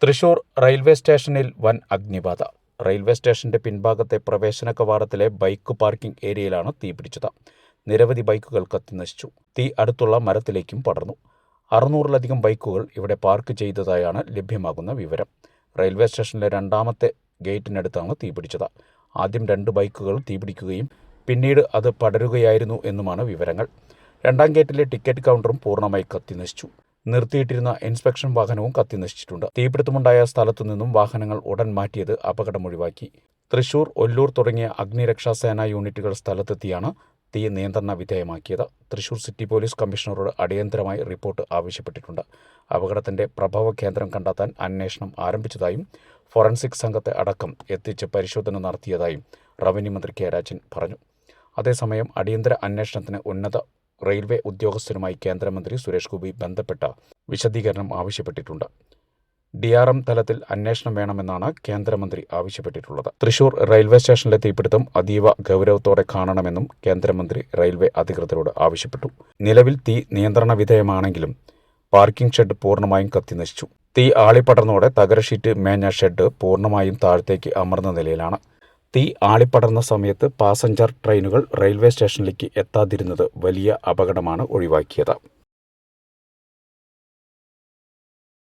Thrissur railway സ്റ്റേഷനിൽ വൻ അഗ്നിബാധ. Railway സ്റ്റേഷന്റെ പിൻഭാഗത്തെ പ്രവേശന കവാടത്തിലെ ബൈക്ക് പാർക്കിംഗ് ഏരിയയിലാണ് തീപിടിച്ചത്. നിരവധി ബൈക്കുകൾ കത്തിനശിച്ചു. തീ അടുത്തുള്ള മരത്തിലേക്കും പടർന്നു. 600-ലധികം ബൈക്കുകൾ ഇവിടെ പാർക്ക് ചെയ്തതായാണ് ലഭ്യമാകുന്ന വിവരം. റെയിൽവേ സ്റ്റേഷനിലെ രണ്ടാമത്തെ ഗേറ്റിനടുത്താണ് തീപിടിച്ചത്. ആദ്യം 2 ബൈക്കുകൾ തീപിടിക്കുകയും പിന്നീട് അത് പടരുകയായിരുന്നു എന്നുമാണ് വിവരങ്ങൾ. രണ്ടാം ഗേറ്റിലെ ടിക്കറ്റ് കൗണ്ടറും പൂർണ്ണമായി കത്തിനശിച്ചു. നിർത്തിയിട്ടിരുന്ന ഇൻസ്പെക്ഷൻ വാഹനവും കത്തിനശിച്ചിട്ടുണ്ട്. തീപിടുത്തമുണ്ടായ സ്ഥലത്തു നിന്നും വാഹനങ്ങൾ ഉടൻ മാറ്റിയത് അപകടമൊഴിവാക്കി. തൃശൂർ, ഒല്ലൂർ തുടങ്ങിയ അഗ്നിരക്ഷാസേനാ യൂണിറ്റുകൾ സ്ഥലത്തെത്തിയാണ് തീ നിയന്ത്രണ വിധേയമാക്കിയത്. തൃശൂർ സിറ്റി പോലീസ് കമ്മീഷണറോട് അടിയന്തരമായി റിപ്പോർട്ട് ആവശ്യപ്പെട്ടിട്ടുണ്ട്. അപകടത്തിന്റെ പ്രഭവ കേന്ദ്രം കണ്ടെത്താൻ അന്വേഷണം ആരംഭിച്ചതായും ഫോറൻസിക് സംഘത്തെ അടക്കം എത്തിച്ച് പരിശോധന നടത്തിയതായും റവന്യൂ മന്ത്രി കെ രാജൻ പറഞ്ഞു. അതേസമയം അടിയന്തര അന്വേഷണത്തിന് ഉന്നത റെയിൽവേ ഉദ്യോഗസ്ഥരുമായി കേന്ദ്രമന്ത്രി സുരേഷ് ഗോപി ബന്ധപ്പെട്ട വിശദീകരണം ആവശ്യപ്പെട്ടിട്ടുണ്ട്. DRM തലത്തിൽ അന്വേഷണം വേണമെന്നാണ് കേന്ദ്രമന്ത്രി ആവശ്യപ്പെട്ടിട്ടുള്ളത്. തൃശൂർ റെയിൽവേ സ്റ്റേഷനിലെ തീപിടുത്തം അതീവ ഗൗരവത്തോടെ കാണണമെന്നും കേന്ദ്രമന്ത്രി റെയിൽവേ അധികൃതരോട് ആവശ്യപ്പെട്ടു. നിലവിൽ തീ നിയന്ത്രണ വിധേയമാണെങ്കിലും പാർക്കിംഗ് ഷെഡ് പൂർണ്ണമായും കത്തിനശിച്ചു. തീ ആളിപ്പടർന്നോടെ തകര ഷീറ്റ് മേഞ്ഞ ഷെഡ് പൂർണ്ണമായും താഴത്തേക്ക് അമർന്ന നിലയിലാണ്. തീ ആളിപ്പടർന്ന സമയത്ത് പാസഞ്ചർ ട്രെയിനുകൾ റെയിൽവേ സ്റ്റേഷനിലേക്ക് എത്താതിരുന്നത് വലിയ അപകടമാണ് ഒഴിവാക്കിയത്.